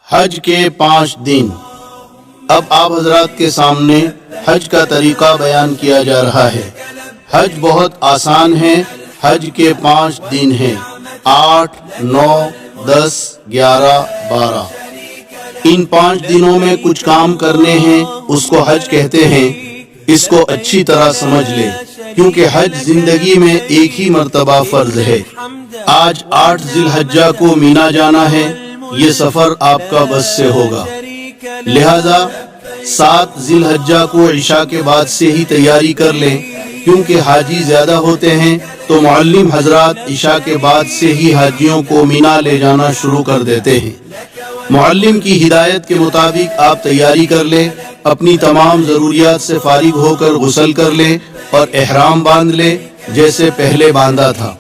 حج کے 5 دن۔ اب آپ حضرات کے سامنے حج کا طریقہ بیان کیا جا رہا ہے۔ حج بہت آسان ہے۔ حج کے 5 دن ہیں، 8، 9، 10، 11، 12۔ ان 5 دنوں میں کچھ کام کرنے ہیں، اس کو حج کہتے ہیں۔ اس کو اچھی طرح سمجھ لیں، کیونکہ حج زندگی میں ایک ہی مرتبہ فرض ہے۔ آج 8 ذی الحجہ کو مینا جانا ہے، یہ سفر آپ کا بس سے ہوگا، لہذا 7 ذی الحجہ کو عشاء کے بعد سے ہی تیاری کر لیں، کیونکہ حاجی زیادہ ہوتے ہیں تو معلم حضرات عشاء کے بعد سے ہی حاجیوں کو مینا لے جانا شروع کر دیتے ہیں۔ معلم کی ہدایت کے مطابق آپ تیاری کر لیں، اپنی تمام ضروریات سے فارغ ہو کر غسل کر لیں اور احرام باندھ لیں جیسے پہلے باندھا تھا۔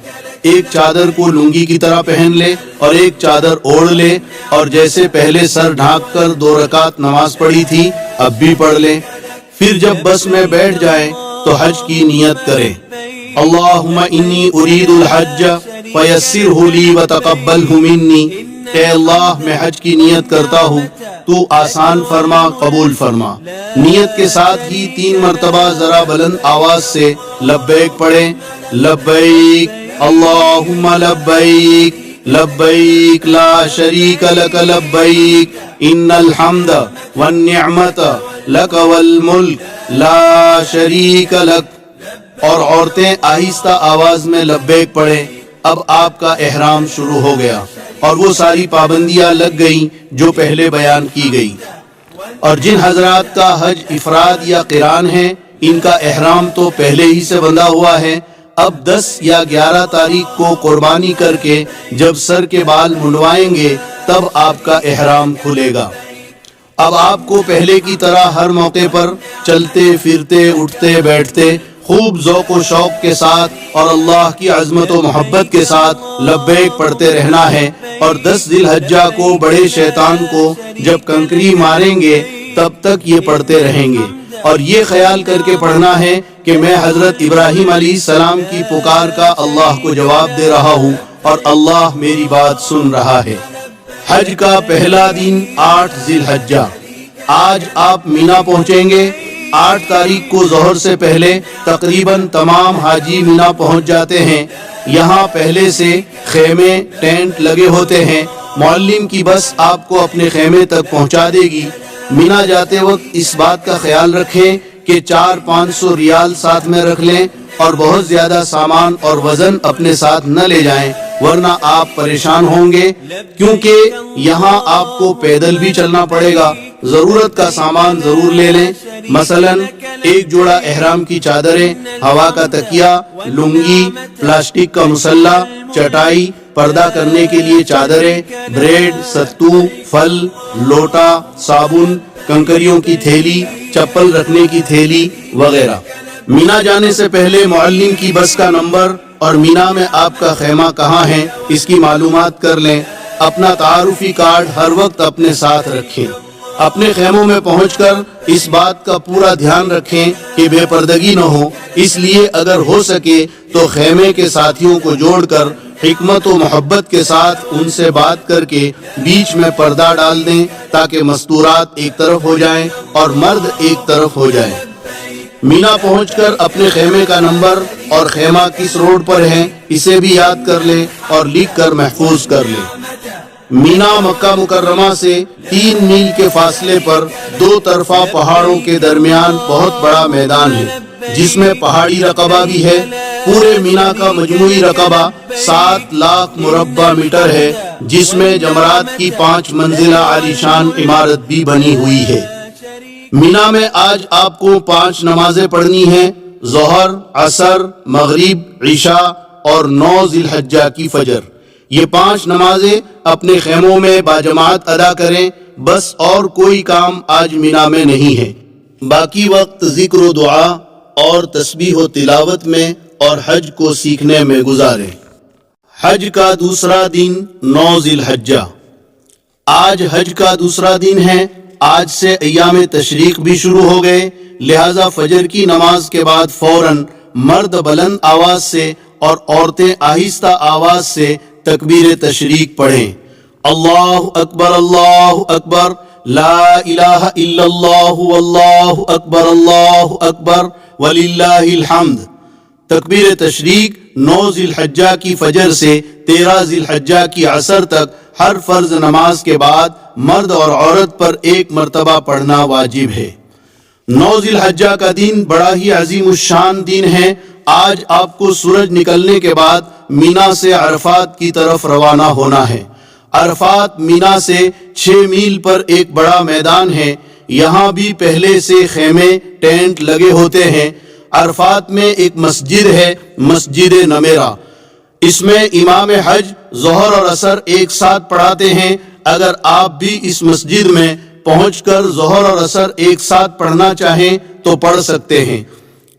ایک چادر کو لنگی کی طرح پہن لے اور ایک چادر اوڑھ لے، اور جیسے پہلے سر ڈھانک کر 2 رکعت نماز پڑھی تھی اب بھی پڑھ لیں۔ پھر جب بس میں بیٹھ جائیں تو حج کی نیت کریں۔ اللہم انی ارید الحج فیسرہ لی وتقبلہ منی۔ اے اللہ، میں حج کی نیت کرتا ہوں، تو آسان فرما، قبول فرما۔ نیت کے ساتھ ہی 3 مرتبہ ذرا بلند آواز سے لبیک پڑھیں۔ لبیک اللہم لبیک، لبیک لا شریک لک لبیک، ان الحمد والنعمت لک والملک لا شریک لک۔ اور عورتیں آہستہ آواز میں لبیک پڑھیں۔ اب آپ کا احرام شروع ہو گیا اور وہ ساری پابندیاں لگ گئیں جو پہلے بیان کی گئی۔ اور جن حضرات کا حج افراد یا قران ہے، ان کا احرام تو پہلے ہی سے بندھا ہوا ہے۔ اب 10 یا 11 تاریخ کو قربانی کر کے جب سر کے بال منڈوائیں گے تب آپ کا احرام کھلے گا۔ اب آپ کو پہلے کی طرح ہر موقع پر چلتے پھرتے اٹھتے بیٹھتے خوب ذوق و شوق کے ساتھ اور اللہ کی عظمت و محبت کے ساتھ لبیک پڑھتے رہنا ہے، اور 10 ذی الحجہ کو بڑے شیطان کو جب کنکری ماریں گے تب تک یہ پڑھتے رہیں گے، اور یہ خیال کر کے پڑھنا ہے کہ میں حضرت ابراہیم علیہ السلام کی پکار کا اللہ کو جواب دے رہا ہوں اور اللہ میری بات سن رہا ہے۔ حج کا پہلا دن 8 ذی الحجہ۔ آج آپ مینا پہنچیں گے۔ 8 تاریخ کو ظہر سے پہلے تقریباً تمام حاجی مینا پہنچ جاتے ہیں۔ یہاں پہلے سے خیمے ٹینٹ لگے ہوتے ہیں۔ معلم کی بس آپ کو اپنے خیمے تک پہنچا دے گی۔ مینا جاتے وقت اس بات کا خیال رکھیں کہ 400-500 ریال ساتھ میں رکھ لیں، اور بہت زیادہ سامان اور وزن اپنے ساتھ نہ لے جائیں، ورنہ آپ پریشان ہوں گے، کیونکہ یہاں آپ کو پیدل بھی چلنا پڑے گا۔ ضرورت کا سامان ضرور لے لیں، مثلا 1 جوڑا احرام کی چادریں، ہوا کا تکیہ، لنگی، پلاسٹک کا مسلح، چٹائی، پردہ کرنے کے لیے چادریں، بریڈ، ستو، پھل، لوٹا، صابن، کنکریوں کی تھیلی، چپل رکھنے کی تھیلی وغیرہ۔ مینا جانے سے پہلے معلم کی بس کا نمبر اور مینا میں آپ کا خیمہ کہاں ہے اس کی معلومات کر لیں۔ اپنا تعارفی کارڈ ہر وقت اپنے ساتھ رکھیں۔ اپنے خیموں میں پہنچ کر اس بات کا پورا دھیان رکھیں کہ بے پردگی نہ ہو، اس لیے اگر ہو سکے تو خیمے کے ساتھیوں کو جوڑ کر حکمت و محبت کے ساتھ ان سے بات کر کے بیچ میں پردہ ڈال دیں، تاکہ مستورات ایک طرف ہو جائیں اور مرد ایک طرف ہو جائیں۔ مینا پہنچ کر اپنے خیمے کا نمبر اور خیمہ کس روڈ پر ہے اسے بھی یاد کر لیں اور لکھ کر محفوظ کر لیں۔ مینا مکہ مکرمہ سے 3 میل کے فاصلے پر 2 طرفہ پہاڑوں کے درمیان بہت بڑا میدان ہے، جس میں پہاڑی رقبہ بھی ہے۔ پورے مینا کا مجموعی رقبہ 7 لاکھ مربع میٹر ہے، جس میں جمرات کی 5 منزلہ عالیشان عمارت بھی بنی ہوئی ہے۔ مینا میں آج آپ کو 5 نمازیں پڑھنی ہیں، ظہر، عصر، مغرب، عشاء اور 9 ذی الحجہ کی فجر۔ یہ 5 نمازیں اپنے خیموں میں باجماعت ادا کریں، بس اور کوئی کام آج مینا میں نہیں ہے۔ باقی وقت ذکر و دعا اور تسبیح و تلاوت میں اور حج کو سیکھنے میں گزاریں۔ حج کا دوسرا دن 9 ذی الحجہ۔ آج حج کا دوسرا دن ہے۔ آج سے ایام تشریق بھی شروع ہو گئے، لہذا فجر کی نماز کے بعد فوراً مرد بلند آواز سے اور عورتیں آہستہ آواز سے تکبیر تشریق پڑھیں، اللہ اکبر لا الہ الا اللہ واللہ اکبر وللہ الحمد۔ تکبیر تشریق 9 ذی الحجہ کی فجر سے 13 ذی الحجہ کی عصر تک ہر فرض نماز کے بعد مرد اور عورت پر 1 مرتبہ پڑھنا واجب ہے۔ 9 ذی الحجہ کا دن بڑا ہی عظیم الشان دن ہے۔ آج آپ کو سورج نکلنے کے بعد مینا سے عرفات کی طرف روانہ ہونا ہے۔ عرفات مینا سے 6 میل پر ایک بڑا میدان ہے۔ یہاں بھی پہلے سے خیمے ٹینٹ لگے ہوتے ہیں۔ عرفات میں ایک مسجد ہے، مسجد نمیرہ۔ اس میں امام حج ظہر اور عصر ایک ساتھ پڑھاتے ہیں۔ اگر آپ بھی اس مسجد میں پہنچ کر ظہر اور عصر ایک ساتھ پڑھنا چاہیں تو پڑھ سکتے ہیں،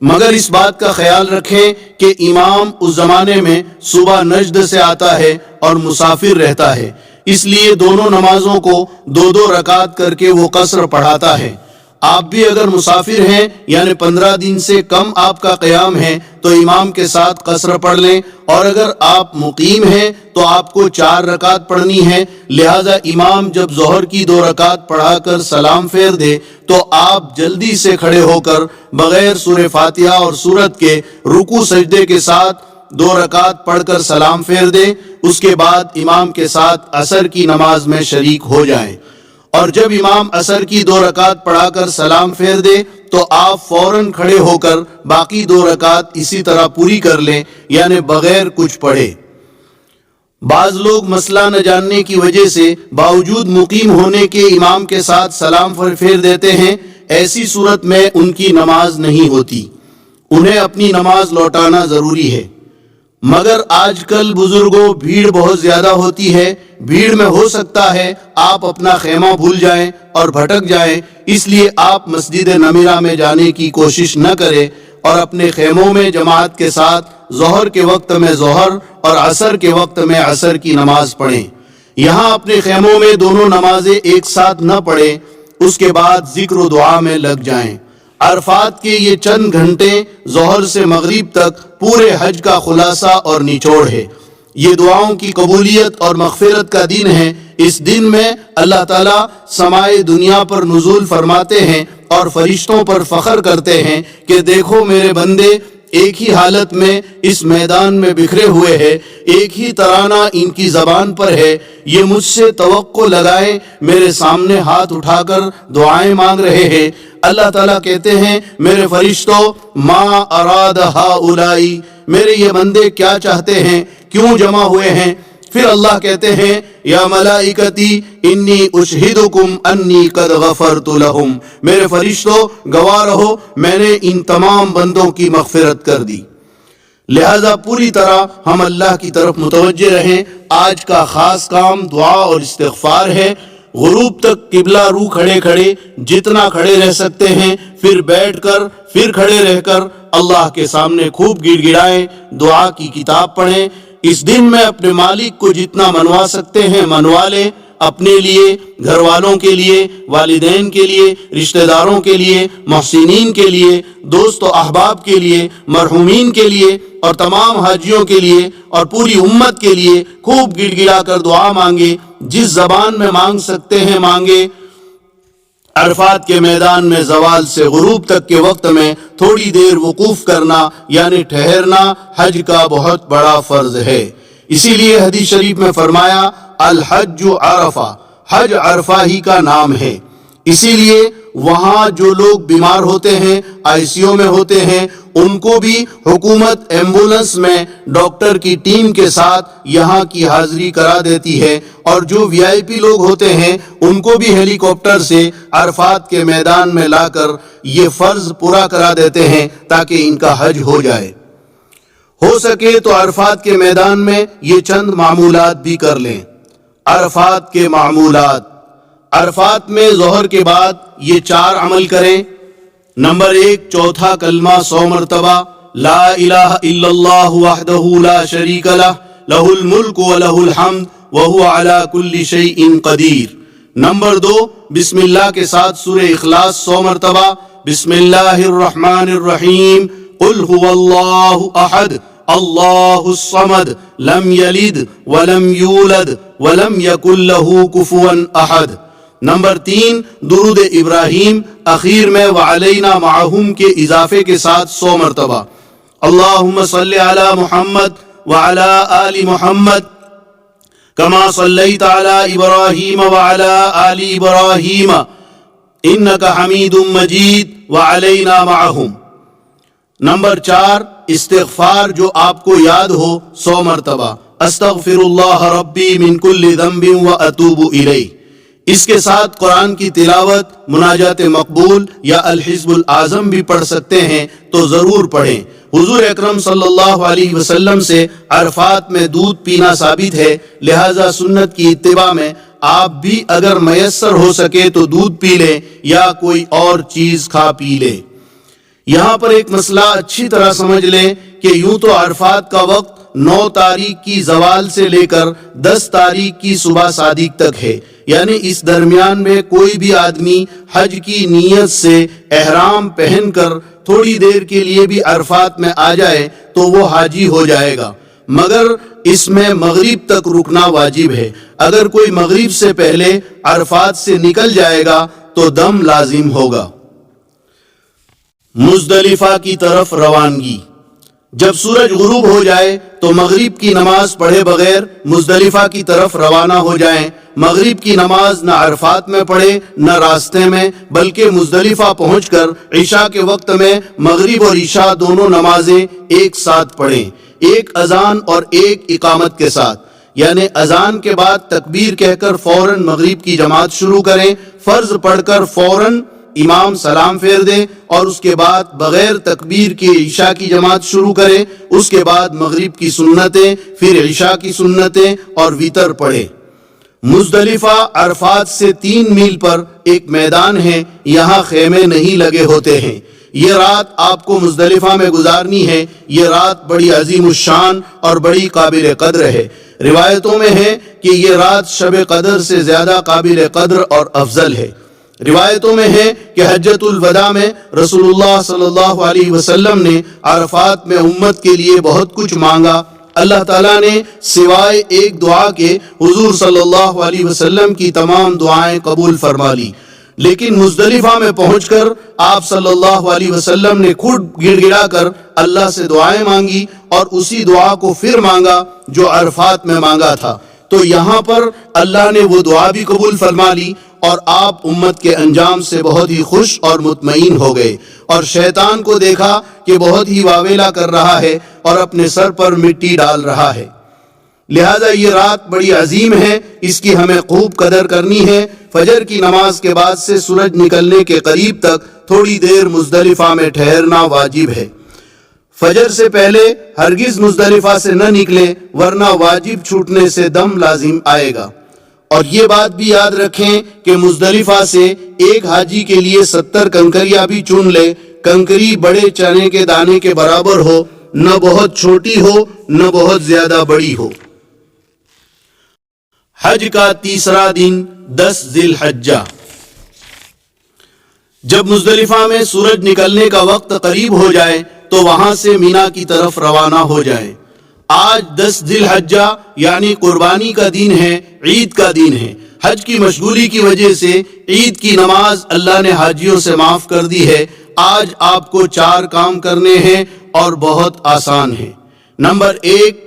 مگر اس بات کا خیال رکھیں کہ امام اس زمانے میں صبح نجد سے آتا ہے اور مسافر رہتا ہے، اس لیے دونوں نمازوں کو 2 رکعت کر کے وہ قصر پڑھاتا ہے۔ آپ بھی اگر مسافر ہیں یعنی 15 دن سے کم آپ کا قیام ہے تو امام کے ساتھ قصر پڑھ لیں، اور اگر آپ مقیم ہیں تو آپ کو 4 رکعت پڑھنی ہے۔ لہذا امام جب ظہر کی 2 رکعت پڑھا کر سلام پھیر دے تو آپ جلدی سے کھڑے ہو کر بغیر سورہ فاتحہ اور سورت کے رکوع سجدے کے ساتھ 2 رکعت پڑھ کر سلام پھیر دیں۔ اس کے بعد امام کے ساتھ عصر کی نماز میں شریک ہو جائیں، اور جب امام عصر کی 2 رکعت پڑھا کر سلام پھیر دے تو آپ فوراً کھڑے ہو کر باقی 2 رکعت اسی طرح پوری کر لیں، یعنی بغیر کچھ پڑھے۔ بعض لوگ مسئلہ نہ جاننے کی وجہ سے باوجود مقیم ہونے کے امام کے ساتھ سلام پھیر دیتے ہیں۔ ایسی صورت میں ان کی نماز نہیں ہوتی، انہیں اپنی نماز لوٹانا ضروری ہے۔ مگر آج کل بزرگوں بھیڑ بہت زیادہ ہوتی ہے، بھیڑ میں ہو سکتا ہے آپ اپنا خیمہ بھول جائیں اور بھٹک جائیں، اس لیے آپ مسجد نمیرہ میں جانے کی کوشش نہ کریں اور اپنے خیموں میں جماعت کے ساتھ ظہر کے وقت میں ظہر اور عصر کے وقت میں عصر کی نماز پڑھیں۔ یہاں اپنے خیموں میں دونوں نمازیں ایک ساتھ نہ پڑھیں، اس کے بعد ذکر و دعا میں لگ جائیں۔ عرفات کے یہ چند گھنٹے ظہر سے مغرب تک پورے حج کا خلاصہ اور نچوڑ ہے۔ یہ دعاؤں کی قبولیت اور مغفرت کا دن ہے۔ اس دن میں اللہ تعالیٰ سمائے دنیا پر نزول فرماتے ہیں اور فرشتوں پر فخر کرتے ہیں کہ دیکھو میرے بندے ایک ہی حالت میں اس میدان میں بکھرے ہوئے ہیں، ایک ہی ترانہ ان کی زبان پر ہے، یہ مجھ سے توقع لگائے میرے سامنے ہاتھ اٹھا کر دعائیں مانگ رہے ہیں۔ اللہ تعالیٰ کہتے ہیں میرے فرشتوں ما اراد ہؤلاء، میرے یہ بندے کیا چاہتے ہیں، کیوں جمع ہوئے ہیں؟ پھر اللہ کہتے ہیں یا ملائکتی انی اشہدکم انی قد غفرت لہم، میرے فرشتوں گواہ رہو میں نے ان تمام بندوں کی مغفرت کر دی۔ لہذا پوری طرح ہم اللہ کی طرف متوجہ رہیں۔ آج کا خاص کام دعا اور استغفار ہے۔ غروب تک قبلہ رو کھڑے کھڑے جتنا کھڑے رہ سکتے ہیں، پھر بیٹھ کر، پھر کھڑے رہ کر اللہ کے سامنے خوب گڑ گڑائیں، دعا کی کتاب پڑھیں۔ اس دن میں اپنے مالک کو جتنا منوا سکتے ہیں منوا لیں، اپنے لیے، گھر والوں کے لیے، والدین کے لیے، رشتہ داروں کے لیے، محسنین کے لیے، دوست و احباب کے لیے، مرحومین کے لیے اور تمام حاجیوں کے لیے اور پوری امت کے لیے خوب گڑ گڑا کر دعا مانگے، جس زبان میں مانگ سکتے ہیں مانگے۔ عرفات کے میدان میں زوال سے غروب تک کے وقت میں تھوڑی دیر وقوف کرنا یعنی ٹھہرنا حج کا بہت بڑا فرض ہے۔ اسی لیے حدیث شریف میں فرمایا الحج عرفہ، حج عرفہ ہی کا نام ہے۔ اسی لیے وہاں جو لوگ بیمار ہوتے ہیں، آئی سی یو میں ہوتے ہیں، ان کو بھی حکومت ایمبولنس میں ڈاکٹر کی ٹیم کے ساتھ یہاں کی حاضری کرا دیتی ہے، اور جو وی آئی پی لوگ ہوتے ہیں ان کو بھی ہیلی کاپٹر سے عرفات کے میدان میں لا کر یہ فرض پورا کرا دیتے ہیں تاکہ ان کا حج ہو جائے۔ ہو سکے تو عرفات کے میدان میں یہ چند معمولات بھی کر لیں۔ عرفات کے معمولات: عرفات میں ظہر کے بعد یہ 4 عمل کریں۔ نمبر 1، چوتھا کلمہ 100 مرتبہ، لا الہ الا اللہ وحدہ لا شریک لہ، لہ الملک ولہ الحمد وہو علی کل شیء قدیر۔ نمبر 2، بسم اللہ کے ساتھ سورہ اخلاص 100 مرتبہ، بسم اللہ الرحمن الرحیم، قل هو اللہ احد اللہ الصمد لم یلد ولم یولد ولم یکن لہ کفوا احد۔ نمبر 3 درود ابراہیم اخیر میں وعلینا معہم کے اضافے کے ساتھ 100 مرتبہ۔ اللہم صلی علی محمد وعلی آل محمد کما صلیت علی ابراہیم وعلی آل ابراہیم انک حمید مجید وعلینا معہم۔ نمبر 4 استغفار جو آپ کو یاد ہو 100 مرتبہ، استغفر اللہ ربی من کل ذنب واتوب الیہ۔ اس کے ساتھ قرآن کی تلاوت، مناجات مقبول یا الحزب الاعظم بھی پڑھ سکتے ہیں تو ضرور پڑھیں۔ حضور اکرم صلی اللہ علیہ وسلم سے عرفات میں دودھ پینا ثابت ہے، لہذا سنت کی اتباع میں آپ بھی اگر میسر ہو سکے تو دودھ پی لیں یا کوئی اور چیز کھا پی لیں۔ یہاں پر ایک مسئلہ اچھی طرح سمجھ لیں کہ یوں تو عرفات کا وقت 9 تاریخ کی زوال سے لے کر 10 تاریخ کی صبح صادق تک ہے، یعنی اس درمیان میں کوئی بھی آدمی حج کی نیت سے احرام پہن کر تھوڑی دیر کے لیے بھی عرفات میں آ جائے تو وہ حاجی ہو جائے گا، مگر اس میں مغرب تک رکنا واجب ہے۔ اگر کوئی مغرب سے پہلے عرفات سے نکل جائے گا تو دم لازم ہوگا۔ مزدلفہ کی طرف روانگی۔ جب سورج غروب ہو جائے تو مغرب کی نماز پڑھے بغیر مزدلفہ کی طرف روانہ ہو جائیں۔ مغرب کی نماز نہ عرفات میں پڑھے نہ راستے میں، بلکہ مزدلفہ پہنچ کر عشاء کے وقت میں مغرب اور عشاء دونوں نمازیں ایک ساتھ پڑھیں، ایک اذان اور ایک اقامت کے ساتھ، یعنی اذان کے بعد تکبیر کہہ کر فوراً مغرب کی جماعت شروع کریں، فرض پڑھ کر فوراً امام سلام پھیر دے اور اس کے بعد بغیر تکبیر کے عشاء کی جماعت شروع کرے، اس کے بعد مغرب کی سنتیں، پھر عشاء کی سنتیں اور وتر پڑھے۔ مزدلفہ عرفات سے 3 میل پر ایک میدان ہے، یہاں خیمے نہیں لگے ہوتے ہیں۔ یہ رات آپ کو مزدلفہ میں گزارنی ہے۔ یہ رات بڑی عظیم الشان اور بڑی قابل قدر ہے۔ روایتوں میں ہے کہ یہ رات شب قدر سے زیادہ قابل قدر اور افضل ہے۔ روایتوں میں ہے کہ حجۃ الوداع میں رسول اللہ صلی اللہ علیہ وسلم نے عرفات میں امت کے لیے بہت کچھ مانگا، اللہ تعالیٰ نے سوائے ایک دعا کے حضور صلی اللہ علیہ وسلم کی تمام دعائیں قبول فرما لی، لیکن مزدلفہ میں پہنچ کر آپ صلی اللہ علیہ وسلم نے خود گڑ گڑا کر اللہ سے دعائیں مانگی اور اسی دعا کو پھر مانگا جو عرفات میں مانگا تھا، تو یہاں پر اللہ نے وہ دعا بھی قبول فرما لی اور آپ امت کے انجام سے بہت ہی خوش اور مطمئن ہو گئے، اور شیطان کو دیکھا کہ بہت ہی واویلا کر رہا ہے اور اپنے سر پر مٹی ڈال رہا ہے۔ لہذا یہ رات بڑی عظیم ہے، اس کی ہمیں خوب قدر کرنی ہے۔ فجر کی نماز کے بعد سے سورج نکلنے کے قریب تک تھوڑی دیر مزدلفہ میں ٹھہرنا واجب ہے۔ فجر سے پہلے ہرگز مزدلفہ سے نہ نکلیں، ورنہ واجب چھوٹنے سے دم لازم آئے گا۔ اور یہ بات بھی یاد رکھیں کہ مزدلفہ سے ایک حاجی کے لیے 70 کنکریاں بھی چن لے۔ کنکری بڑے چنے کے دانے کے برابر ہو، نہ بہت چھوٹی ہو نہ بہت زیادہ بڑی ہو۔ حج کا تیسرا دن 10 ذی الحجہ۔ جب مزدلفہ میں سورج نکلنے کا وقت قریب ہو جائے تو وہاں سے مینا کی طرف روانہ ہو جائیں۔ آج 10 ذی الحجہ یعنی قربانی کا دن ہے، عید کا دن ہے۔ حج کی مشغولی کی وجہ سے عید کی نماز اللہ نے حاجیوں سے معاف کر دی ہے۔ آج آپ کو 4 کام کرنے ہیں اور بہت آسان ہیں۔ نمبر 1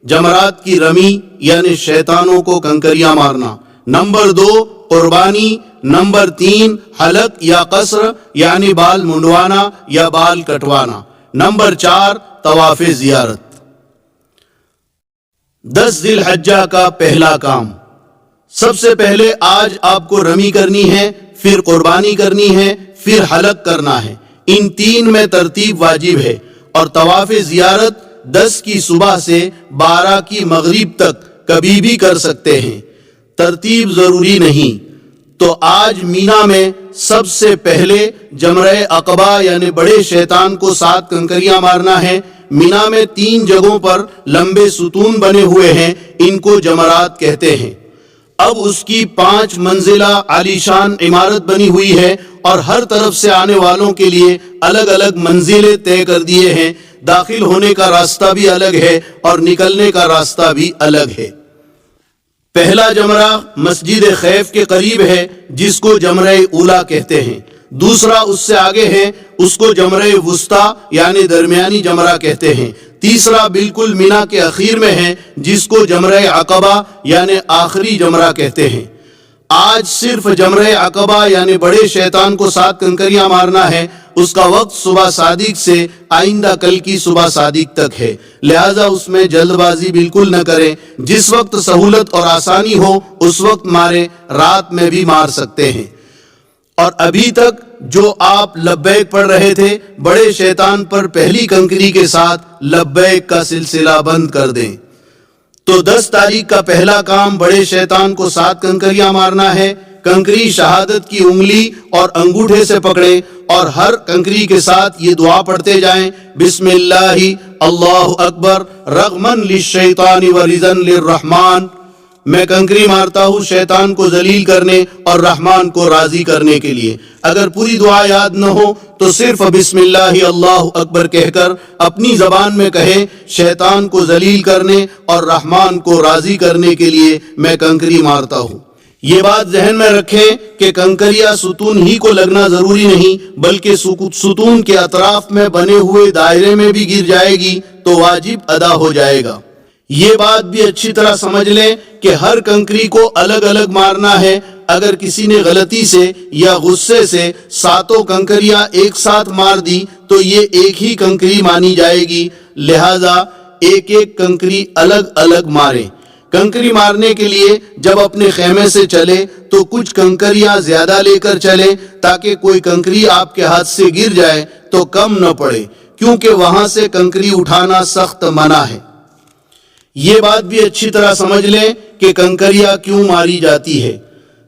جمرات کی رمی یعنی شیطانوں کو کنکریاں مارنا۔ نمبر 2 قربانی۔ نمبر 3 حلق یا قصر یعنی بال منڈوانا یا بال کٹوانا۔ نمبر 4 طواف زیارت۔ 10 ذی الحجہ کا پہلا کام، سب سے پہلے آج آپ کو رمی کرنی ہے، پھر قربانی کرنی ہے، پھر حلق کرنا ہے۔ ان 3 میں ترتیب واجب ہے، اور طواف زیارت 10 کی صبح سے 12 کی مغرب تک کبھی بھی کر سکتے ہیں، ترتیب ضروری نہیں۔ تو آج مینا میں سب سے پہلے جمرہ عقبہ یعنی بڑے شیطان کو 7 کنکریاں مارنا ہے۔ مینا میں 3 جگہوں پر لمبے ستون بنے ہوئے ہیں، ان کو جمرات کہتے ہیں۔ اب اس کی 5 منزلہ عالیشان عمارت بنی ہوئی ہے اور ہر طرف سے آنے والوں کے لیے الگ الگ منزلیں طے کر دیے ہیں. داخل ہونے کا راستہ بھی الگ ہے اور نکلنے کا راستہ بھی الگ ہے. پہلا جمرہ مسجد خیف کے قریب ہے جس کو جمرہ اولا کہتے ہیں. دوسرا اس سے آگے ہے، اس کو جمرہ وسطیٰ یعنی درمیانی جمرہ کہتے ہیں. تیسرا بالکل مینا کے اخیر میں ہے جس کو جمرہ عقبہ یعنی آخری جمرہ کہتے ہیں. آج صرف جمرہ عقبہ یعنی بڑے شیطان کو 7 کنکریاں مارنا ہے. اس کا وقت صبح صادق سے آئندہ کل کی صبح صادق تک ہے، لہذا اس میں جلد بازی بالکل نہ کریں. جس وقت سہولت اور آسانی ہو اس وقت ماریں، رات میں بھی مار سکتے ہیں. اور ابھی تک جو آپ لبیک پڑھ رہے تھے، بڑے شیطان پر پہلی کنکری کے ساتھ لبیک کا سلسلہ بند کر دیں. تو 10 تاریخ کا پہلا کام بڑے شیطان کو 7 کنکریاں مارنا ہے. کنکری شہادت کی انگلی اور انگوٹھے سے پکڑیں اور ہر کنکری کے ساتھ یہ دعا پڑھتے جائیں، بسم اللہ اللہ اکبر رغمن للشیطان ورضا للرحمن. میں کنکری مارتا ہوں شیطان کو ذلیل کرنے اور رحمان کو راضی کرنے کے لیے. اگر پوری دعا یاد نہ ہو تو صرف بسم اللہ اللہ اکبر کہہ کر اپنی زبان میں کہیں، شیطان کو ذلیل کرنے اور رحمان کو راضی کرنے کے لیے میں کنکری مارتا ہوں. یہ بات ذہن میں رکھیں کہ کنکریاں ستون ہی کو لگنا ضروری نہیں، بلکہ ستون کے اطراف میں بنے ہوئے دائرے میں بھی گر جائے گی تو واجب ادا ہو جائے گا. یہ بات بھی اچھی طرح سمجھ لیں کہ ہر کنکری کو الگ الگ مارنا ہے. اگر کسی نے غلطی سے یا غصے سے 7 کنکریاں ایک ساتھ مار دی تو یہ ایک ہی کنکری مانی جائے گی، لہذا ایک ایک کنکری الگ الگ ماریں. کنکری مارنے کے لیے جب اپنے خیمے سے چلے تو کچھ کنکریاں زیادہ لے کر چلے تاکہ کوئی کنکری آپ کے ہاتھ سے گر جائے تو کم نہ پڑے، کیونکہ وہاں سے کنکری اٹھانا سخت منع ہے. یہ بات بھی اچھی طرح سمجھ لیں کہ کنکریاں کیوں ماری جاتی ہے.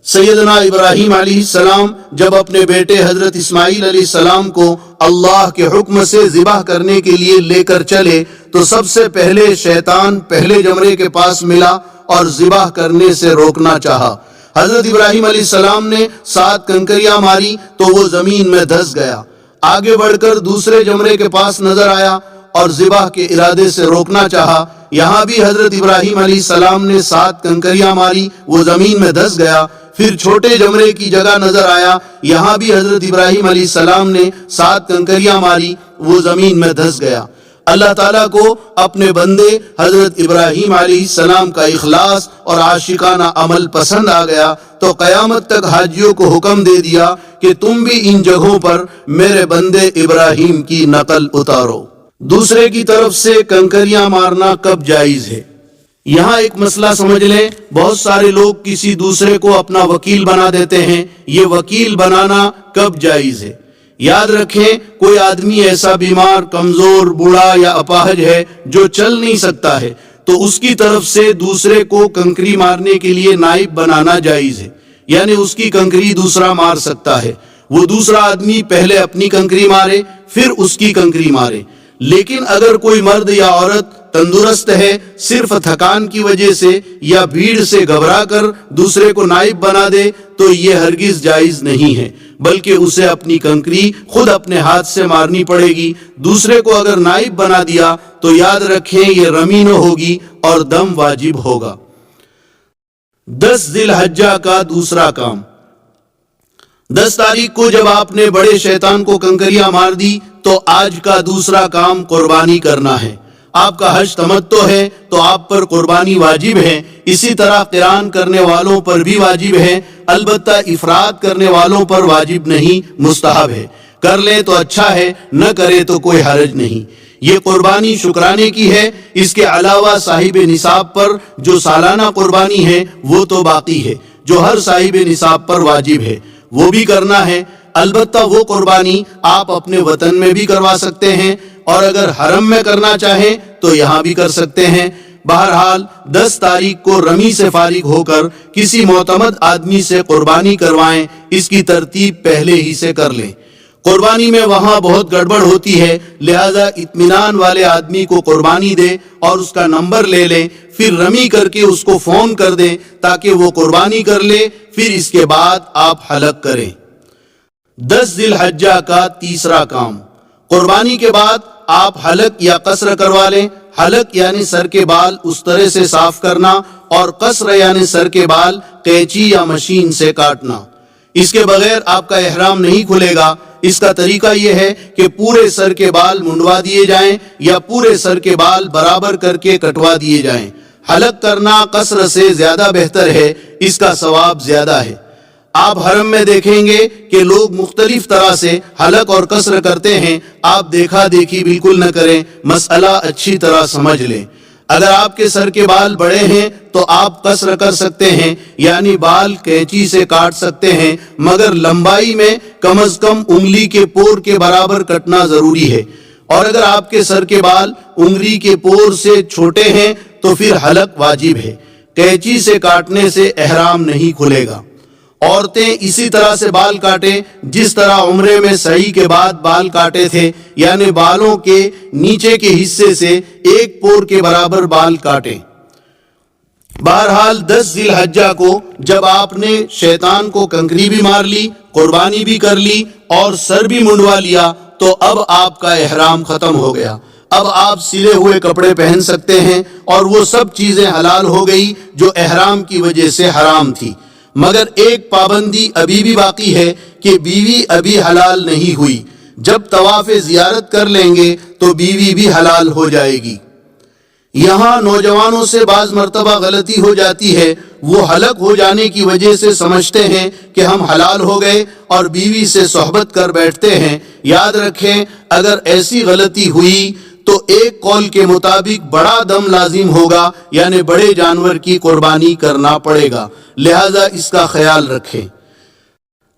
سیدنا ابراہیم علیہ السلام جب اپنے بیٹے حضرت اسماعیل علیہ السلام کو اللہ کے حکم سے ذبح کرنے کے لیے لے کر چلے تو سب سے پہلے شیطان پہلے جمرے کے پاس ملا اور ذبح کرنے سے روکنا چاہا. حضرت ابراہیم علیہ السلام نے 7 کنکریاں ماری تو وہ زمین میں دھس گیا. آگے بڑھ کر دوسرے جمرے کے پاس نظر آیا اور ذبح کے ارادے سے روکنا چاہا. یہاں بھی حضرت ابراہیم علیہ السلام نے 7 کنکریاں ماری، وہ زمین میں دھس گیا. پھر چھوٹے جمرے کی جگہ نظر آیا، یہاں بھی حضرت ابراہیم علیہ السلام نے 7 کنکریاں ماری، وہ زمین میں دھس گیا. اللہ تعالیٰ کو اپنے بندے حضرت ابراہیم علیہ السلام کا اخلاص اور عاشقانہ عمل پسند آ گیا تو قیامت تک حاجیوں کو حکم دے دیا کہ تم بھی ان جگہوں پر میرے بندے ابراہیم کی نقل اتارو. دوسرے کی طرف سے کنکریاں مارنا کب جائز ہے؟ یہاں ایک مسئلہ سمجھ لیں. بہت سارے لوگ کسی دوسرے کو اپنا وکیل بنا دیتے ہیں. یہ وکیل بنانا کب جائز ہے؟ یاد رکھیں، کوئی آدمی ایسا بیمار، کمزور، بوڑھا یا اپاہج ہے جو چل نہیں سکتا ہے تو اس کی طرف سے دوسرے کو کنکری مارنے کے لیے نائب بنانا جائز ہے. یعنی اس کی کنکری دوسرا مار سکتا ہے. وہ دوسرا آدمی پہلے اپنی کنکری مارے پھر اس کی کنکری مارے. لیکن اگر کوئی مرد یا عورت تندرست ہے، صرف تھکان کی وجہ سے یا بھیڑ سے گھبرا کر دوسرے کو نائب بنا دے تو یہ ہرگز جائز نہیں ہے، بلکہ اسے اپنی کنکری خود اپنے ہاتھ سے مارنی پڑے گی. دوسرے کو اگر نائب بنا دیا تو یاد رکھیں یہ رمی نہ ہوگی اور دم واجب ہوگا. 10 ذی الحجہ کا دوسرا کام. 10 تاریخ کو جب آپ نے بڑے شیطان کو کنکریاں مار دی تو آج کا دوسرا کام قربانی کرنا ہے. آپ کا حج تمتع ہے تو آپ پر قربانی واجب ہے. اسی طرح قران کرنے والوں پر بھی واجب ہے، البتہ افراد کرنے والوں پر واجب نہیں، مستحب ہے. کر لیں تو اچھا ہے، نہ کرے تو کوئی حرج نہیں. یہ قربانی شکرانے کی ہے. اس کے علاوہ صاحب نصاب پر جو سالانہ قربانی ہے وہ تو باقی ہے جو ہر صاحب نصاب پر واجب ہے، وہ بھی کرنا ہے. البتہ وہ قربانی آپ اپنے وطن میں بھی کروا سکتے ہیں اور اگر حرم میں کرنا چاہیں تو یہاں بھی کر سکتے ہیں. بہرحال 10 تاریخ کو رمی سے فارغ ہو کر کسی معتمد آدمی سے قربانی کروائیں. اس کی ترتیب پہلے ہی سے کر لیں. قربانی میں وہاں بہت گڑبڑ ہوتی ہے، لہذا اطمینان والے آدمی کو قربانی دے اور اس کا نمبر لے لیں، پھر رمی کر کے اس کو فون کر دیں تاکہ وہ قربانی کر لے، پھر اس کے بعد آپ حلق کریں۔ 10 ذی الحجہ کا تیسرا کام، قربانی کے بعد آپ حلق یا قصر کروا لیں۔ حلق یعنی سر کے بال اس طرح سے صاف کرنا، اور قصر یعنی سر کے بال قینچی یا مشین سے کاٹنا۔ اس کے بغیر آپ کا احرام نہیں کھلے گا۔ اس کا طریقہ یہ ہے کہ پورے سر کے بال منڈوا دیے جائیں یا پورے سر کے بال برابر کر کے کٹوا دیے جائیں۔ حلق کرنا قصر سے زیادہ بہتر ہے، اس کا ثواب زیادہ ہے۔ آپ حرم میں دیکھیں گے کہ لوگ مختلف طرح سے حلق اور قصر کرتے ہیں، آپ دیکھا دیکھی بالکل نہ کریں، مسئلہ اچھی طرح سمجھ لیں۔ اگر آپ کے سر کے بال بڑے ہیں تو آپ قصر کر سکتے ہیں، یعنی بال قینچی سے کاٹ سکتے ہیں، مگر لمبائی میں کم از کم انگلی کے پور کے برابر کٹنا ضروری ہے۔ اور اگر آپ کے سر کے بال انگلی کے پور سے چھوٹے ہیں تو پھر حلق واجب ہے، قینچی سے کاٹنے سے احرام نہیں کھلے گا۔ عورتیں اسی طرح سے بال کاٹیں جس طرح عمرے میں سعی کے بعد بال کاٹے تھے، یعنی بالوں کے نیچے کے حصے سے ایک پور کے برابر بال کاٹیں۔ بہرحال 10 ذی الحجہ کو جب آپ نے شیطان کو کنکری بھی مار لی، قربانی بھی کر لی اور سر بھی منڈوا لیا تو اب آپ کا احرام ختم ہو گیا۔ اب آپ سلے ہوئے کپڑے پہن سکتے ہیں اور وہ سب چیزیں حلال ہو گئی جو احرام کی وجہ سے حرام تھی، مگر ایک پابندی ابھی بھی باقی ہے کہ بیوی ابھی حلال نہیں ہوئی۔ جب طواف زیارت کر لیں گے تو بیوی بھی حلال ہو جائے گی۔ یہاں نوجوانوں سے بعض مرتبہ غلطی ہو جاتی ہے، وہ حلق ہو جانے کی وجہ سے سمجھتے ہیں کہ ہم حلال ہو گئے اور بیوی سے صحبت کر بیٹھتے ہیں۔ یاد رکھیں، اگر ایسی غلطی ہوئی تو ایک قول کے مطابق بڑا دم لازم ہوگا، یعنی بڑے جانور کی قربانی کرنا پڑے گا، لہذا اس کا خیال رکھیں۔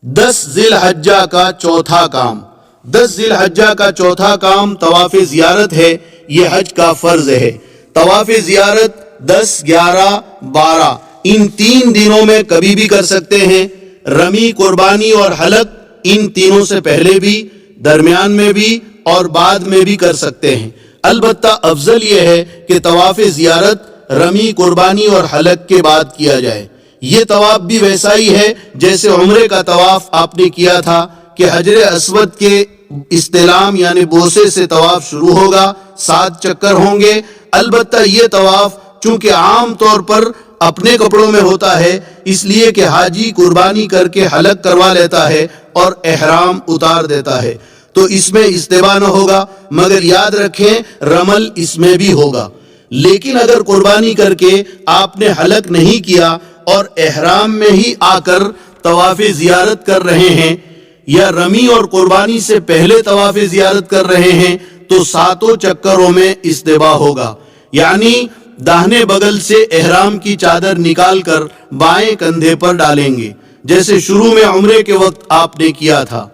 10 ذی الحجہ کا چوتھا کام، 10 ذی الحجہ کا چوتھا کام طواف زیارت ہے۔ یہ حج کا فرض ہے۔ طواف زیارت 10، 11، 12 ان 3 دنوں میں کبھی بھی کر سکتے ہیں۔ رمی، قربانی اور حلق ان تینوں سے پہلے بھی، درمیان میں بھی اور بعد میں بھی کر سکتے ہیں۔ البتہ افضل یہ ہے کہ طواف زیارت رمی، قربانی اور حلق کے بعد کیا جائے۔ یہ طواف بھی ویسا ہی ہے جیسے عمرے کا طواف آپ نے کیا تھا کہ حجر اسود کے استلام یعنی بوسے سے طواف شروع ہوگا، 7 چکر ہوں گے۔ البتہ یہ طواف چونکہ عام طور پر اپنے کپڑوں میں ہوتا ہے، اس لیے کہ حاجی قربانی کر کے حلق کروا لیتا ہے اور احرام اتار دیتا ہے، تو اس میں استباح نہ ہوگا، مگر یاد رکھیں رمل اس میں بھی ہوگا۔ لیکن اگر قربانی کر کے آپ نے حلق نہیں کیا اور احرام میں ہی آ کر طواف زیارت کر رہے ہیں یا رمی اور قربانی سے پہلے طواف زیارت کر رہے ہیں تو 7 چکروں میں استباح ہوگا، یعنی داہنے بغل سے احرام کی چادر نکال کر بائیں کندھے پر ڈالیں گے، جیسے شروع میں عمرے کے وقت آپ نے کیا تھا۔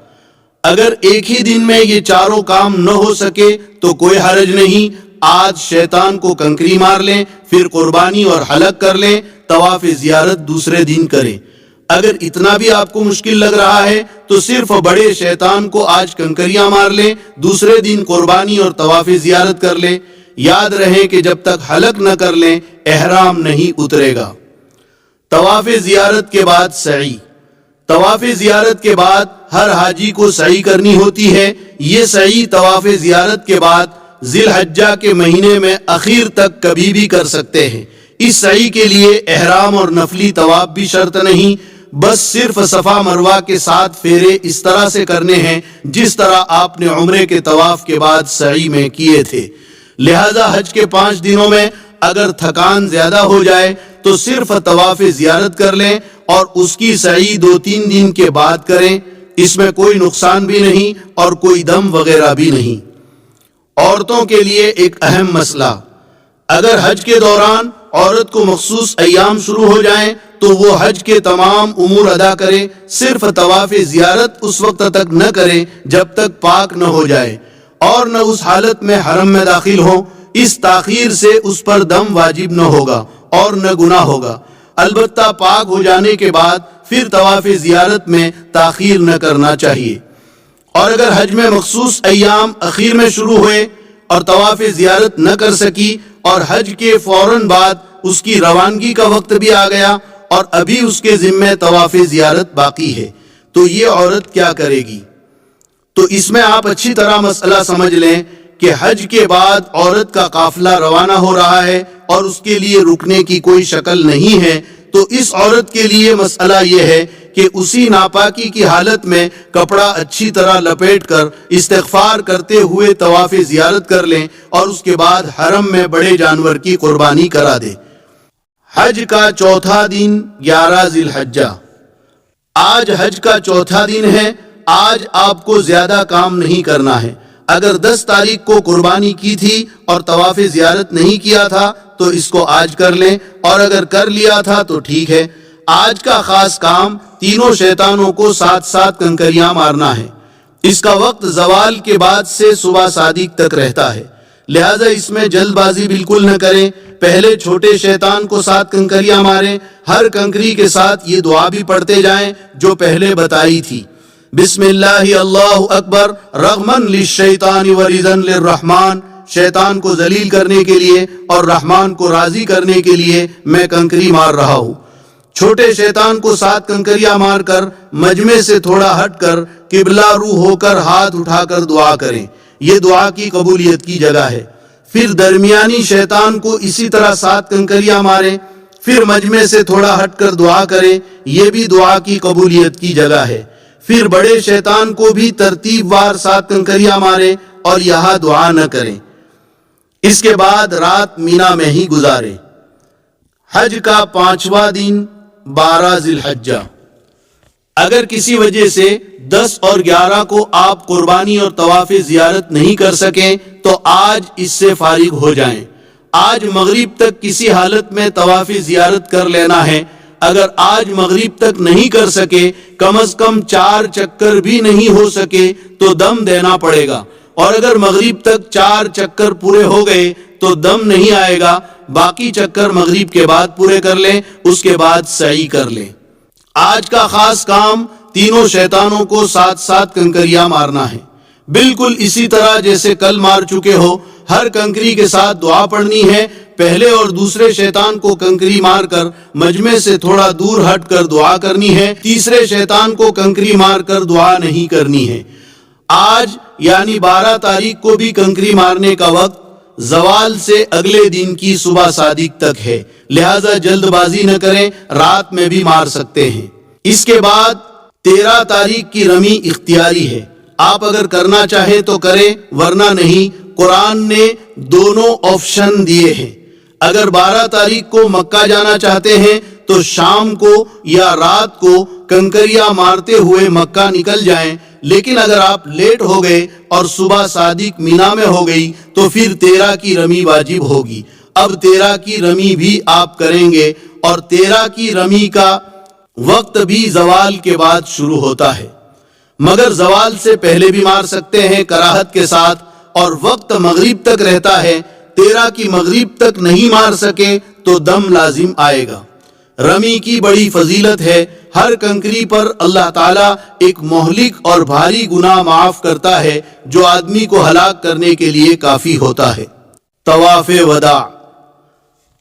اگر ایک ہی دن میں یہ چاروں کام نہ ہو سکے تو کوئی حرج نہیں، آج شیطان کو کنکری مار لیں، پھر قربانی اور حلق کر لیں، طواف زیارت دوسرے دن کریں۔ اگر اتنا بھی آپ کو مشکل لگ رہا ہے تو صرف بڑے شیطان کو آج کنکریاں مار لیں، دوسرے دن قربانی اور طواف زیارت کر لیں۔ یاد رہے کہ جب تک حلق نہ کر لیں احرام نہیں اترے گا۔ طواف زیارت کے بعد سعی، طواف زیارت کے بعد ہر حاجی کو سعی کرنی ہوتی ہے۔ یہ سعی طواف زیارت کے بعد ذی الحجہ کے مہینے میں اخیر تک کبھی بھی کر سکتے ہیں۔ اس سعی کے لیے احرام اور نفلی طواف بھی شرط نہیں، بس صرف صفا مروہ کے 7 پھیرے اس طرح سے کرنے ہیں جس طرح آپ نے عمرے کے طواف کے بعد سعی میں کیے تھے۔ لہذا حج کے 5 دنوں میں اگر تھکان زیادہ ہو جائے تو صرف طواف زیارت کر لیں اور اس کی سعی 2-3 دن کے بعد کریں، اس میں کوئی نقصان بھی نہیں اور کوئی دم وغیرہ بھی نہیں۔ عورتوں کے لیے ایک اہم مسئلہ، اگر حج کے دوران عورت کو مخصوص ایام شروع ہو جائیں تو وہ حج کے تمام امور ادا کرے، صرف طواف زیارت اس وقت تک نہ کرے جب تک پاک نہ ہو جائے اور نہ اس حالت میں حرم میں داخل ہو۔ اس تاخیر سے اس پر دم واجب نہ ہوگا اور نہ گناہ ہوگا، البتہ پاک ہو جانے کے بعد پھر طواف زیارت میں تاخیر نہ کرنا چاہیے۔ اور اگر حج میں مخصوص ایام اخیر میں شروع ہوئے اور طواف زیارت نہ کر سکی اور حج کے فوراً بعد اس کی روانگی کا وقت بھی آ گیا اور ابھی اس کے ذمہ طواف زیارت باقی ہے، تو یہ عورت کیا کرے گی؟ تو اس میں آپ اچھی طرح مسئلہ سمجھ لیں کہ حج کے بعد عورت کا قافلہ روانہ ہو رہا ہے اور اس کے لیے رکنے کی کوئی شکل نہیں ہے، تو اس عورت کے لیے مسئلہ یہ ہے کہ اسی ناپاکی کی حالت میں کپڑا اچھی طرح لپیٹ کر استغفار کرتے ہوئے طواف زیارت کر لیں اور اس کے بعد حرم میں بڑے جانور کی قربانی کرا دے۔ حج کا چوتھا دن 11 ذی الحجہ۔ آج حج کا چوتھا دن ہے۔ آج آپ کو زیادہ کام نہیں کرنا ہے۔ اگر 10 تاریخ کو قربانی کی تھی اور طواف زیارت نہیں کیا تھا تو اس کو آج کر لیں، اور اگر کر لیا تھا تو ٹھیک ہے۔ آج کا خاص کام تینوں شیطانوں کو ساتھ ساتھ کنکریاں مارنا ہے۔ اس کا وقت زوال کے بعد سے صبح صادق تک رہتا ہے، لہذا اس میں جلد بازی بالکل نہ کریں۔ پہلے چھوٹے شیطان کو 7 کنکریاں ماریں، ہر کنکری کے ساتھ یہ دعا بھی پڑھتے جائیں جو پہلے بتائی تھی، بسم اللہ اللہ اکبر رغمن للشیطان ورضا للرحمن، شیطان کو ذلیل کرنے کے لیے اور رحمان کو راضی کرنے کے لیے میں کنکری مار رہا ہوں۔ چھوٹے شیطان کو 7 کنکریاں مار کر مجمع سے تھوڑا ہٹ کر قبلہ رو ہو کر ہاتھ اٹھا کر دعا کریں، یہ دعا کی قبولیت کی جگہ ہے۔ پھر درمیانی شیطان کو اسی طرح 7 کنکریاں ماریں، پھر مجمع سے تھوڑا ہٹ کر دعا کریں، یہ بھی دعا کی قبولیت کی جگہ ہے۔ پھر بڑے شیطان کو بھی ترتیب وار 7 کنکریاں ماریں اور یہاں دعا نہ کریں۔ اس کے بعد رات مینا میں ہی گزاریں۔ حج کا 5واں دن 12 ذی الحجہ۔ اگر کسی وجہ سے 10 اور 11 کو آپ قربانی اور طواف زیارت نہیں کر سکیں تو آج اس سے فارغ ہو جائیں۔ آج مغرب تک کسی حالت میں طواف زیارت کر لینا ہے۔ اگر آج مغرب تک نہیں کر سکے، کم از کم 4 چکر بھی نہیں ہو سکے تو دم دینا پڑے گا، اور اگر مغرب تک 4 چکر پورے ہو گئے تو دم نہیں آئے گا۔ باقی چکر مغرب کے بعد پورے کر لیں، اس کے بعد سعی کر لیں۔ آج کا خاص کام تینوں شیطانوں کو 7 کنکریاں مارنا ہے، بالکل اسی طرح جیسے کل مار چکے ہو۔ ہر کنکری کے ساتھ دعا پڑھنی ہے۔ پہلے اور دوسرے شیطان کو کنکری مار کر مجمع سے تھوڑا دور ہٹ کر دعا کرنی ہے، تیسرے شیطان کو کنکری مار کر دعا نہیں کرنی ہے۔ آج یعنی 12 تاریخ کو بھی کنکری مارنے کا وقت زوال سے اگلے دن کی صبح صادق تک ہے، لہذا جلد بازی نہ کریں، رات میں بھی مار سکتے ہیں۔ اس کے بعد 13 تاریخ کی رمی اختیاری ہے، آپ اگر کرنا چاہیں تو کریں ورنہ نہیں۔ قرآن نے دونوں آپشن دیے ہیں۔ اگر 12 تاریخ کو مکہ جانا چاہتے ہیں تو شام کو یا رات کو کنکریاں مارتے ہوئے مکہ نکل جائیں، لیکن اگر آپ لیٹ ہو گئے اور صبح صادق مینا میں ہو گئی تو پھر 13 کی رمی واجب ہوگی۔ اب 13 کی رمی بھی آپ کریں گے، اور 13 کی رمی کا وقت بھی زوال کے بعد شروع ہوتا ہے، مگر زوال سے پہلے بھی مار سکتے ہیں کراہت کے ساتھ، اور وقت مغرب تک رہتا ہے۔ 13 کی مغرب تک نہیں مار سکے تو دم لازم آئے گا۔ رمی کی بڑی فضیلت ہے، ہر کنکری پر اللہ تعالیٰ ایک مہلک اور بھاری گناہ معاف کرتا ہے جو آدمی کو ہلاک کرنے کے لیے کافی ہوتا ہے۔ طواف وداع۔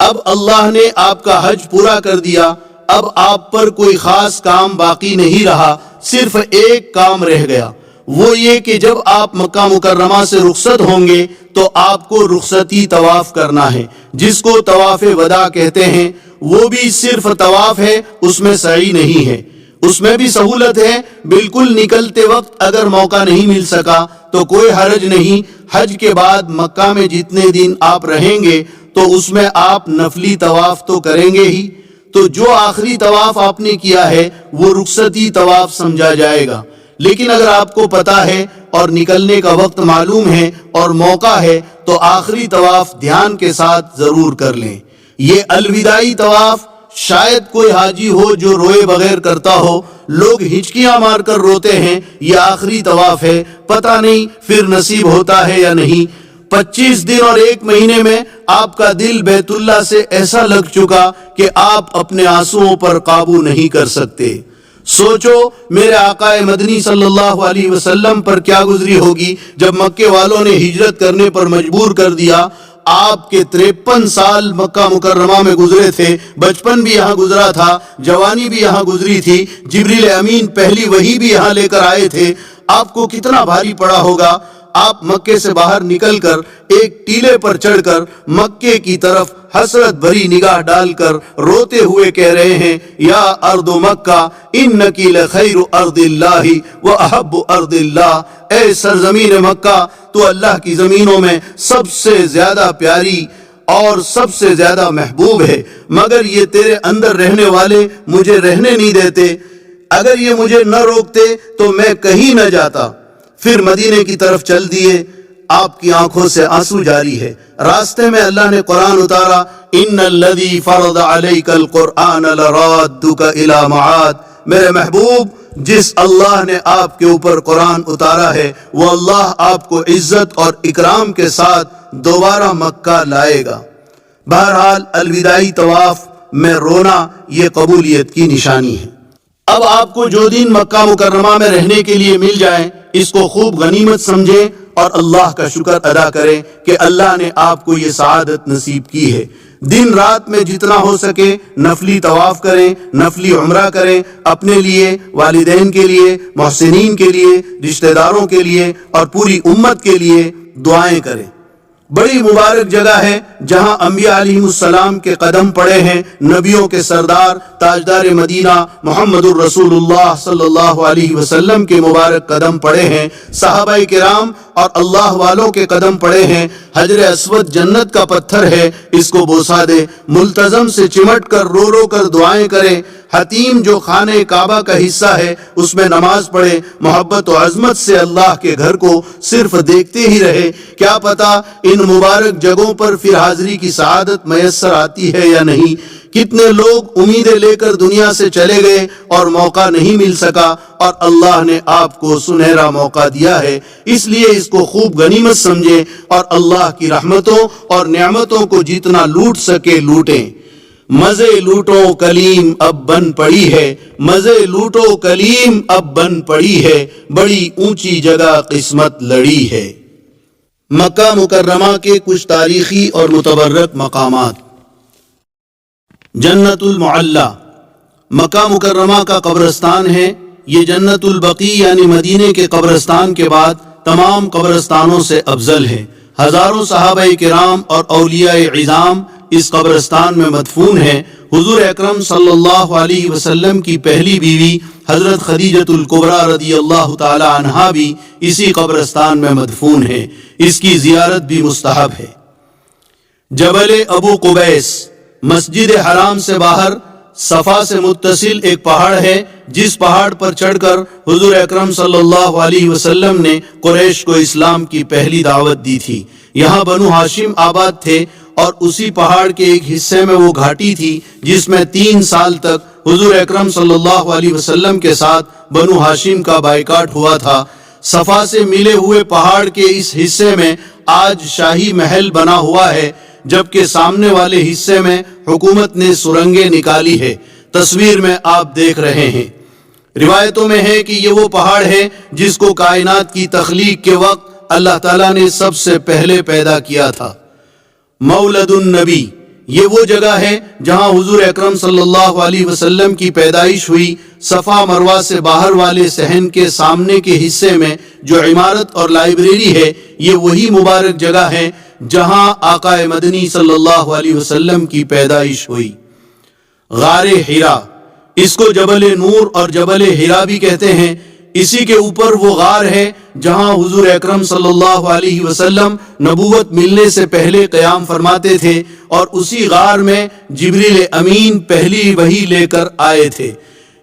اب اللہ نے آپ کا حج پورا کر دیا، اب آپ پر کوئی خاص کام باقی نہیں رہا، صرف ایک کام رہ گیا، وہ یہ کہ جب آپ مکہ مکرمہ سے رخصت ہوں گے تو آپ کو رخصتی طواف کرنا ہے، جس کو طواف وداع کہتے ہیں۔ وہ بھی صرف طواف ہے، اس میں سعی نہیں ہے۔ اس میں بھی سہولت ہے، بالکل نکلتے وقت اگر موقع نہیں مل سکا تو کوئی حرج نہیں۔ حج کے بعد مکہ میں جتنے دن آپ رہیں گے تو اس میں آپ نفلی طواف تو کریں گے ہی، تو جو آخری طواف آپ نے کیا ہے وہ رخصتی طواف سمجھا جائے گا۔ لیکن اگر آپ کو پتہ ہے اور نکلنے کا وقت معلوم ہے اور موقع ہے تو آخری طواف دھیان کے ساتھ ضرور کر لیں۔ یہ الوداعی طواف شاید کوئی حاجی ہو جو روئے بغیر کرتا ہو، لوگ ہچکیاں مار کر روتے ہیں، یہ آخری طواف ہے، پتہ نہیں پھر نصیب ہوتا ہے یا نہیں۔ 25 دن اور 1 مہینے میں آپ کا دل بیت اللہ سے ایسا لگ چکا کہ آپ اپنے آنسوؤں پر قابو نہیں کر سکتے۔ سوچو میرے آقا مدنی صلی اللہ علیہ وسلم پر کیا گزری ہوگی جب مکے والوں نے ہجرت کرنے پر مجبور کر دیا۔ آپ کے 53 سال مکہ مکرمہ میں گزرے تھے، بچپن بھی یہاں گزرا تھا، جوانی بھی یہاں گزری تھی، جبریل امین پہلی وحی بھی یہاں لے کر آئے تھے۔ آپ کو کتنا بھاری پڑا ہوگا۔ آپ مکے سے باہر نکل کر ایک ٹیلے پر چڑھ کر مکے کی طرف حسرت بھری نگاہ ڈال کر روتے ہوئے کہہ رہے ہیں، یا ارض مکہ انکی لخیر ارض اللہ و احب ارض اللہ، اے سرزمین مکہ تو اللہ کی زمینوں میں سب سے زیادہ پیاری اور سب سے زیادہ محبوب ہے، مگر یہ تیرے اندر رہنے والے مجھے رہنے نہیں دیتے، اگر یہ مجھے نہ روکتے تو میں کہیں نہ جاتا۔ پھر مدینے کی طرف چل دیے۔ آپ کی آنکھوں سے آنسو جاری ہے۔ راستے میں اللہ نے قرآن اتارا، ان الذی فرض علیک القرآن لرادک الی معاد، میرے محبوب جس اللہ نے آپ کے اوپر قرآن اتارا ہے وہ اللہ آپ کو عزت اور اکرام کے ساتھ دوبارہ مکہ لائے گا۔ بہرحال الوداعی طواف میں رونا یہ قبولیت کی نشانی ہے۔ اب آپ کو جو دن مکہ مکرمہ میں رہنے کے لیے مل جائیں اس کو خوب غنیمت سمجھیں اور اللہ کا شکر ادا کریں کہ اللہ نے آپ کو یہ سعادت نصیب کی ہے۔ دن رات میں جتنا ہو سکے نفلی طواف کریں، نفلی عمرہ کریں، اپنے لیے، والدین کے لیے، محسنین کے لیے، رشتہ داروں کے لیے اور پوری امت کے لیے دعائیں کریں۔ بڑی مبارک جگہ ہے جہاں انبیاء علیہ السلام کے قدم پڑے ہیں، نبیوں کے سردار تاجدار مدینہ محمد الرسول اللہ صلی اللہ علیہ وسلم کے مبارک قدم پڑے ہیں، صحابہ کرام اور اللہ والوں کے قدم پڑے ہیں۔ حجر اسود جنت کا پتھر ہے، اس کو بوسا دے، ملتزم سے چمٹ کر رو رو کر دعائیں کرے۔ حتیم جو خانہ کعبہ کا حصہ ہے اس میں نماز پڑھے، محبت و عظمت سے اللہ کے گھر کو صرف دیکھتے ہی رہے۔ کیا پتا ان مبارک جگہوں پر پھر حاضری کی سعادت میسر آتی ہے یا نہیں۔ کتنے لوگ امیدیں لے کر دنیا سے چلے گئے اور موقع نہیں مل سکا، اور اللہ نے آپ کو سنہرا موقع دیا ہے، اس لیے اس کو خوب غنیمت سمجھیں اور اللہ کی رحمتوں اور نعمتوں کو جتنا لوٹ سکے لوٹیں۔ مزے لوٹو کلیم اب بن پڑی ہے، مزے لوٹو کلیم اب بن پڑی ہے، بڑی اونچی جگہ قسمت لڑی ہے۔ مکہ مکرمہ کے کچھ تاریخی اور متبرک مقامات۔ جنت المعلی مکہ مکرمہ کا قبرستان ہے۔ یہ جنت البقیع یعنی مدینے کے قبرستان کے بعد تمام قبرستانوں سے افضل ہے۔ ہزاروں صحابہ کرام اور اولیاء عظام اس قبرستان میں مدفون ہیں۔ حضور اکرم صلی اللہ علیہ وسلم کی پہلی بیوی حضرت خدیجۃ الکبریٰ رضی اللہ تعالی عنہا بھی اسی قبرستان میں مدفون ہے۔ اس کی زیارت بھی مستحب ہے۔ جبل ابو قبیس مسجد حرام سے باہر صفا سے متصل ایک پہاڑ ہے، جس پہاڑ پر چڑھ کر حضور اکرم صلی اللہ علیہ وسلم نے قریش کو اسلام کی پہلی دعوت دی تھی۔ یہاں بنو ہاشم آباد تھے اور اسی پہاڑ کے ایک حصے میں وہ گھاٹی تھی جس میں 3 سال تک حضور اکرم صلی اللہ علیہ وسلم کے ساتھ بنو ہاشم کا بائیکاٹ ہوا تھا۔ صفا سے ملے ہوئے پہاڑ کے اس حصے میں آج شاہی محل بنا ہوا ہے، جبکہ سامنے والے حصے میں حکومت نے سرنگیں نکالی ہے۔ تصویر میں آپ دیکھ رہے ہیں۔ روایتوں میں ہے کہ یہ وہ پہاڑ ہے جس کو کائنات کی تخلیق کے وقت اللہ تعالیٰ نے سب سے پہلے پیدا کیا تھا۔ مولد النبی یہ وہ جگہ ہے جہاں حضور اکرم صلی اللہ علیہ وسلم کی پیدائش ہوئی۔ صفا مروہ سے باہر والے صحن کے سامنے کے حصے میں جو عمارت اور لائبریری ہے، یہ وہی مبارک جگہ ہے جہاں آقا مدنی صلی اللہ علیہ وسلم کی پیدائش ہوئی۔ غار حرا اس کو جبل نور اور جبل حرا بھی کہتے ہیں۔ اسی کے اوپر وہ غار ہے جہاں حضور اکرم صلی اللہ علیہ وسلم نبوت ملنے سے پہلے قیام فرماتے تھے، اور اسی غار میں جبریل امین پہلی وحی لے کر آئے تھے۔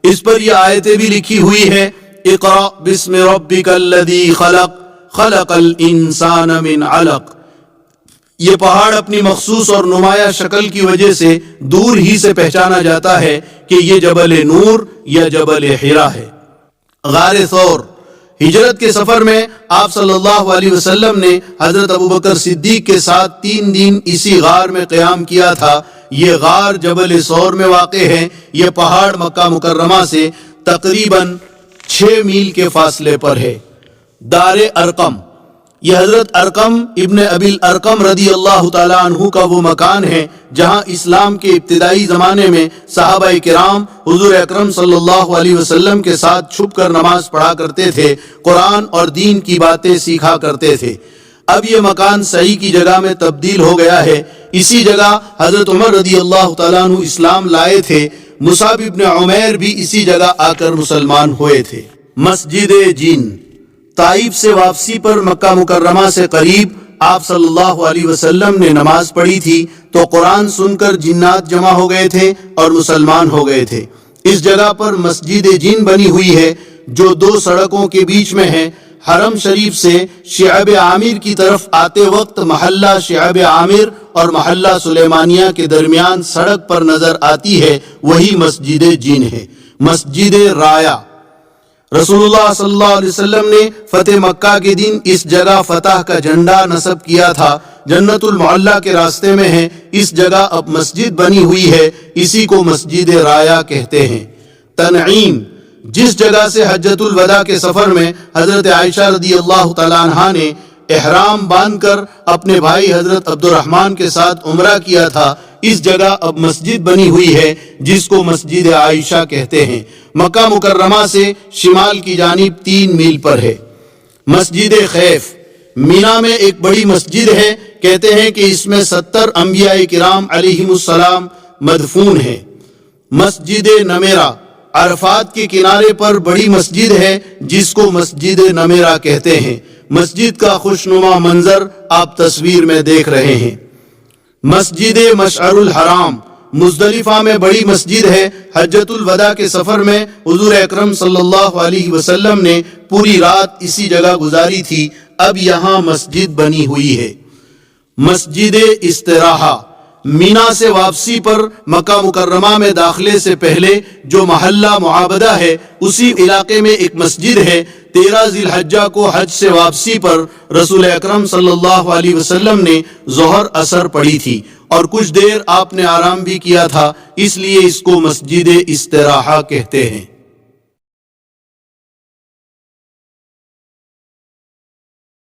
اس پر یہ آیتیں بھی لکھی ہوئی ہے، اقرأ بسم ربک الذی خلق خلق الانسان من علق۔ یہ پہاڑ اپنی مخصوص اور نمایاں شکل کی وجہ سے دور ہی سے پہچانا جاتا ہے کہ یہ جبل نور یا جبل حرا ہے۔ غار ثور ہجرت کے سفر میں آپ صلی اللہ علیہ وسلم نے حضرت ابوبکر صدیق کے ساتھ 3 دن اسی غار میں قیام کیا تھا۔ یہ غار جبل ثور میں واقع ہے۔ یہ پہاڑ مکہ مکرمہ سے تقریباً 6 میل کے فاصلے پر ہے۔ دار ارقم، یہ حضرت ارقم ابن ابی الارقم رضی اللہ تعالیٰ عنہ کا وہ مکان ہے جہاں اسلام کے ابتدائی زمانے میں صحابہ کرام حضور اکرم صلی اللہ علیہ وسلم کے ساتھ چھپ کر نماز پڑھا کرتے تھے، قرآن اور دین کی باتیں سیکھا کرتے تھے۔ اب یہ مکان صحیح کی جگہ میں تبدیل ہو گیا ہے۔ اسی جگہ حضرت عمر رضی اللہ تعالیٰ عنہ اسلام لائے تھے۔ مصعب ابن عمیر بھی اسی جگہ آ کر مسلمان ہوئے تھے۔ مسجد جین، طائف سے واپسی پر مکہ مکرمہ سے قریب آپ صلی اللہ علیہ وسلم نے نماز پڑھی تھی تو قرآن سن کر جنات جمع ہو گئے تھے اور مسلمان ہو گئے تھے۔ اس جگہ پر مسجد جین بنی ہوئی ہے جو 2 سڑکوں کے بیچ میں ہے۔ حرم شریف سے شعب عامر کی طرف آتے وقت محلہ شعب عامر اور محلہ سلیمانیہ کے درمیان سڑک پر نظر آتی ہے، وہی مسجد جین ہے۔ مسجد رایا، رسول اللہ صلی اللہ علیہ وسلم نے فتح مکہ کے دن اس جگہ فتح کا جھنڈا نصب کیا تھا۔ جنت المعلا کے راستے میں ہے۔ اس جگہ اب مسجد بنی ہوئی ہے، اسی کو مسجد رایا کہتے ہیں۔ تنعیم، جس جگہ سے حجۃ الوداع کے سفر میں حضرت عائشہ رضی اللہ تعالیٰ عنہا نے احرام باندھ کر اپنے بھائی حضرت عبد الرحمن کے ساتھ عمرہ کیا تھا، اس جگہ اب مسجد بنی ہوئی ہے جس کو مسجد عائشہ کہتے ہیں۔ مکہ مکرمہ سے شمال کی جانب 3 میل پر ہے۔ مسجد خیف، مینا میں ایک بڑی مسجد ہے، کہتے ہیں کہ اس میں 70 انبیاء کرام علیہم السلام مدفون ہیں۔ مسجد نمیرہ، عرفات کے کنارے پر بڑی مسجد ہے جس کو مسجد نمیرہ کہتے ہیں۔ مسجد کا خوشنما منظر آپ تصویر میں دیکھ رہے ہیں۔ مسجد مشعر الحرام، مزدلفہ میں بڑی مسجد ہے۔ حجۃ الوداع کے سفر میں حضور اکرم صلی اللہ علیہ وسلم نے پوری رات اسی جگہ گزاری تھی، اب یہاں مسجد بنی ہوئی ہے۔ مسجد استراحہ، مینا سے واپسی پر مکہ مکرمہ میں داخلے سے پہلے جو محلہ معابدہ ہے اسی علاقے میں ایک مسجد ہے۔ 13 ذی الحجہ کو حج سے واپسی پر رسول اکرم صلی اللہ علیہ وسلم نے ظہر عصر پڑھی تھی اور کچھ دیر آپ نے آرام بھی کیا تھا، اس لیے اس کو مسجد استراحہ کہتے ہیں۔